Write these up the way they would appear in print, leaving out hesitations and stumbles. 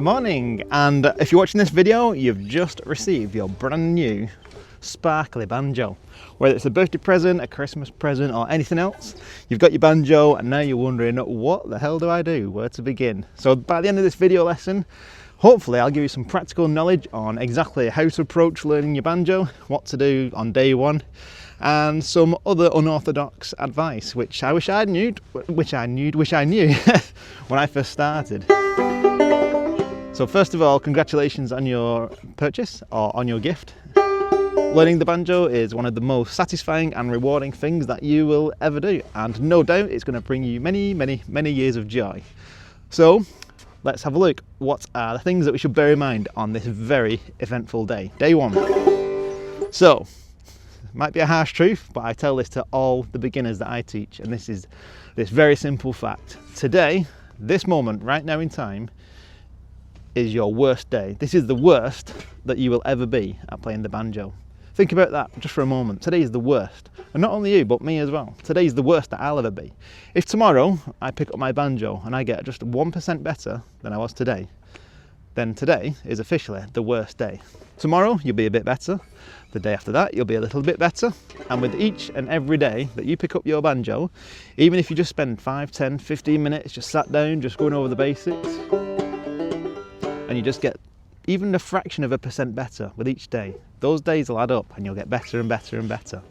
morning, and if you're watching this video, you've just received your brand new sparkly banjo. Whether it's a birthday present, a Christmas present, or anything else, you've got your banjo and now you're wondering, what the hell do I do? Where to begin? So by the end of this video lesson, hopefully I'll give you some practical knowledge on exactly how to approach learning your banjo, what to do on day one, and some other unorthodox advice, which I wish I knew when I first started. So first of all, congratulations on your purchase or on your gift. Learning the banjo is one of the most satisfying and rewarding things that you will ever do, and no doubt it's going to bring you many years of joy. So let's have a look. What are the things that we should bear in mind on this very eventful day, day one? So, might be a harsh truth, but I tell this to all the beginners that I teach, and this is this very simple fact. Today, this moment, right now in time, is your worst day. This is the worst that you will ever be at playing the banjo. Think about that just for a moment. Today is the worst. And not only you, but me as well. Today is the worst that I'll ever be. If tomorrow I pick up my banjo and I get just 1% better than I was today, then today is officially the worst day. Tomorrow you'll be a bit better. The day after that you'll be a little bit better. And with each and every day that you pick up your banjo, even if you just spend 5, 10, 15 minutes just sat down, just going over the basics, and you just get even a fraction of a percent better with each day, those days will add up and you'll get better and better and better.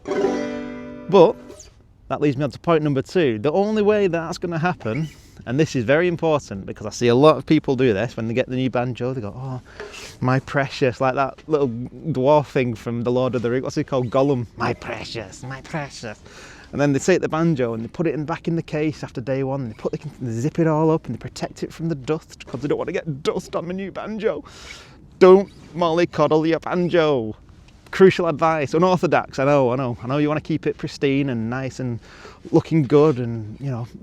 But that leads me on to point number two. The only way that's going to happen, and this is very important because I see a lot of people do this when they get the new banjo, they go, oh, my precious, like that little dwarf thing from the Lord of the Rings, what's he called, Gollum, my precious, my precious. And then they take the banjo and they put it back in the case after day one, and they zip it all up and they protect it from the dust because they don't want to get dust on the new banjo. Don't mollycoddle your banjo. Crucial advice, unorthodox, I know you want to keep it pristine and nice and looking good, and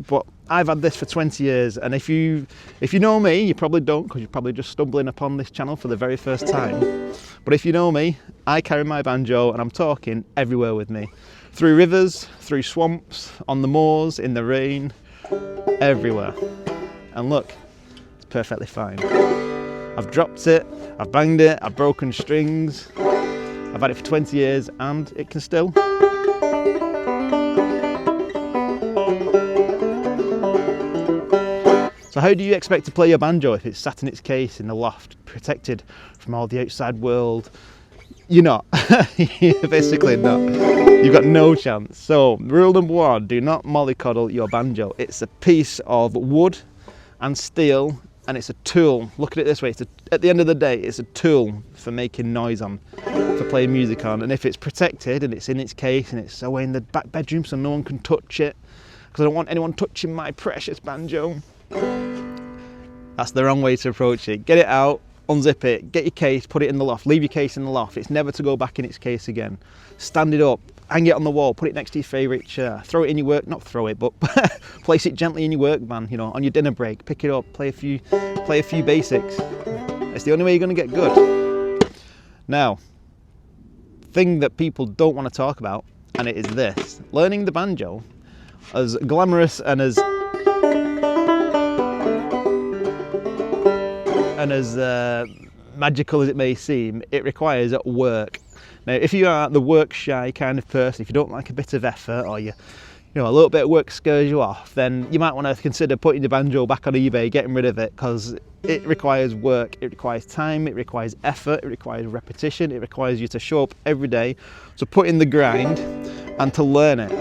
but I've had this for 20 years, and if you know me, you probably don't, because you're probably just stumbling upon this channel for the very first time. But if you know me, I carry my banjo and I'm talking everywhere with me. Through rivers, through swamps, on the moors, in the rain, everywhere. And look, it's perfectly fine. I've dropped it, I've banged it, I've broken strings. I've had it for 20 years and it can still. So how do you expect to play your banjo if it's sat in its case in the loft, protected from all the outside world? You're not. You're basically not. You've got no chance. So rule number one, do not mollycoddle your banjo. It's a piece of wood and steel, and it's a tool. Look at it this way, at the end of the day, it's a tool for making noise on, for playing music on. And if it's protected and it's in its case and it's away in the back bedroom so no one can touch it, because I don't want anyone touching my precious banjo, that's the wrong way to approach it. Get it out, unzip it, get your case, put it in the loft, leave your case in the loft. It's never to go back in its case again. Stand it up, hang it on the wall, put it next to your favourite chair, throw it in your work, not throw it, but place it gently in your work van, on your dinner break, pick it up, play a few basics. It's the only way you're going to get good. Now, thing that people don't want to talk about, and it is this: learning the banjo, as glamorous and as magical as it may seem, it requires work. Now, if you are the work shy kind of person, if you don't like a bit of effort, or a little bit of work scares you off, then you might want to consider putting the banjo back on eBay, getting rid of it, because it requires work, it requires time, it requires effort, it requires repetition, it requires you to show up every day, to put in the grind and to learn it.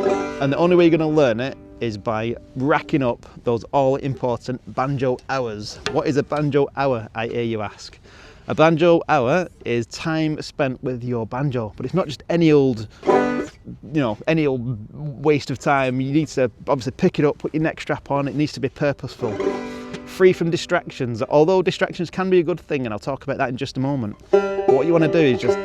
And the only way you're going to learn it is by racking up those all-important banjo hours. What is a banjo hour, I hear you ask? A banjo hour is time spent with your banjo, but it's not just any old waste of time. You need to obviously pick it up, put your neck strap on. It needs to be purposeful, free from distractions, although distractions can be a good thing, and I'll talk about that in just a moment. But what you want to do is just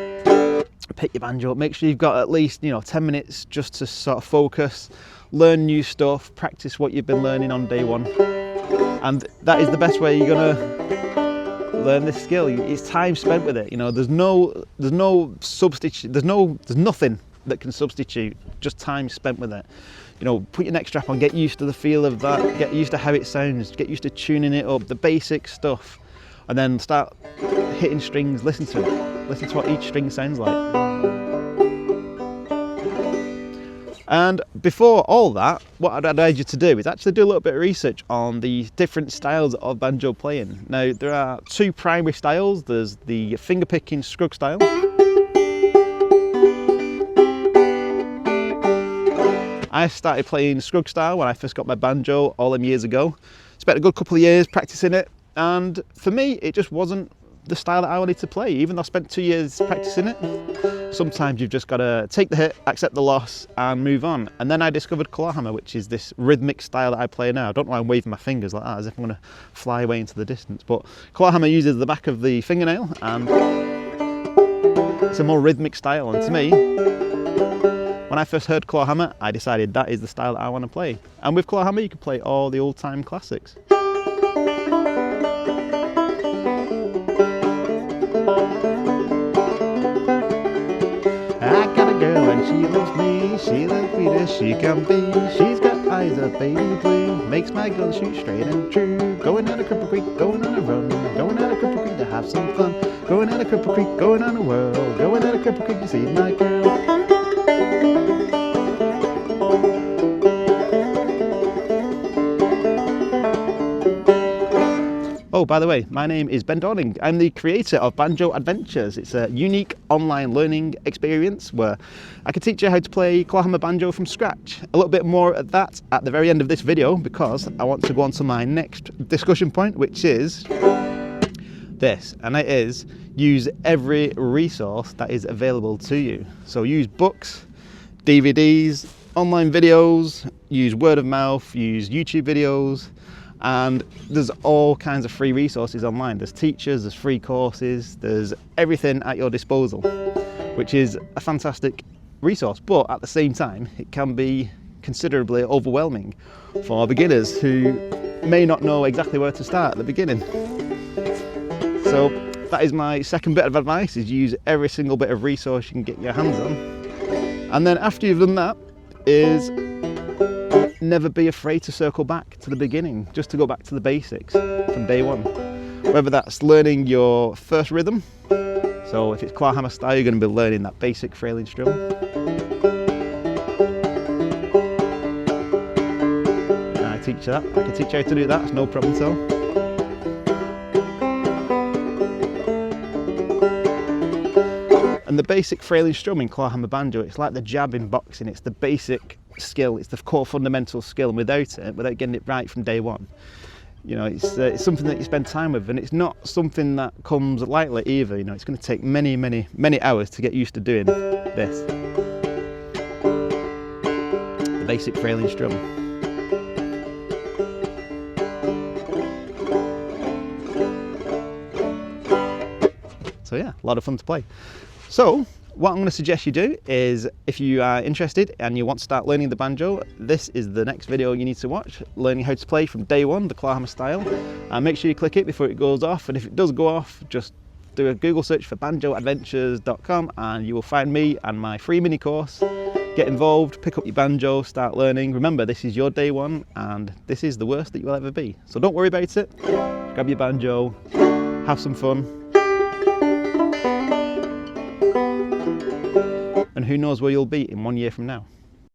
pick your banjo up, make sure you've got at least 10 minutes just to sort of focus, learn new stuff, practice what you've been learning on day one, and that is the best way you're going to learn this skill. It's time spent with it. There's no substitute, there's nothing that can substitute just time spent with it. Put your neck strap on, get used to the feel of that, get used to how it sounds, get used to tuning it up, the basic stuff. and then start hitting strings, listen to it, listen to what each string sounds like. And before all that, what I'd advise you to do is actually do a little bit of research on the different styles of banjo playing. Now, there are two primary styles. There's the finger-picking scrug style. I started playing scrug style when I first got my banjo all them years ago. Spent a good couple of years practicing it, and for me, it just wasn't the style that I wanted to play. Even though I spent 2 years practicing it, sometimes you've just got to take the hit, accept the loss, and move on. And then I discovered claw hammer, which is this rhythmic style that I play now. I don't know why I'm waving my fingers like that, as if I'm going to fly away into the distance. But claw hammer uses the back of the fingernail, and it's a more rhythmic style. And to me, when I first heard claw hammer, I decided that is the style that I want to play. And with claw hammer, you can play all the old-time classics. I got a girl and she loves me, she's the sweetest she can be. She's got eyes of baby blue, makes my gun shoot straight and true. Going down to Cripple Creek, going on a run, going down to Cripple Creek to have some fun. Going down to Cripple Creek, going on a whirl, going down to Cripple Creek to see my girl. Oh, by the way, my name is Ben Dorning. I'm the creator of Banjo Adventures. It's a unique online learning experience where I can teach you how to play claw hammer banjo from scratch. A little bit more of that at the very end of this video, because I want to go on to my next discussion point, which is this, and it is use every resource that is available to you. So use books, DVDs, online videos, use word of mouth, use YouTube videos, and there's all kinds of free resources online. There's teachers, there's free courses, there's everything at your disposal, which is a fantastic resource. But at the same time, it can be considerably overwhelming for beginners who may not know exactly where to start at the beginning. So that is my second bit of advice, is use every single bit of resource you can get your hands on. And then after you've done that, is never be afraid to circle back to the beginning, just to go back to the basics from day one. Whether that's learning your first rhythm, so if it's claw hammer style, you're going to be learning that basic frailing strum. And I teach you that. I can teach you how to do that, it's no problem at all. And the basic frailing strum in claw hammer banjo, it's like the jab in boxing. It's the basic skill, it's the core fundamental skill, and without getting it right from day one, you know, it's something that you spend time with, and it's not something that comes lightly either. You know, it's going to take many hours to get used to doing this, the basic frailing strum. So yeah, a lot of fun to play. So what I'm going to suggest you do is, if you are interested and you want to start learning the banjo, this is the next video you need to watch, learning how to play from day one, the claw hammer style. And make sure you click it before it goes off, and if it does go off, just do a Google search for banjoadventures.com and you will find me and my free mini course. Get involved, pick up your banjo, start learning. Remember, this is your day one, and this is the worst that you will ever be. So don't worry about it, grab your banjo, have some fun. And who knows where you'll be in 1 year from now.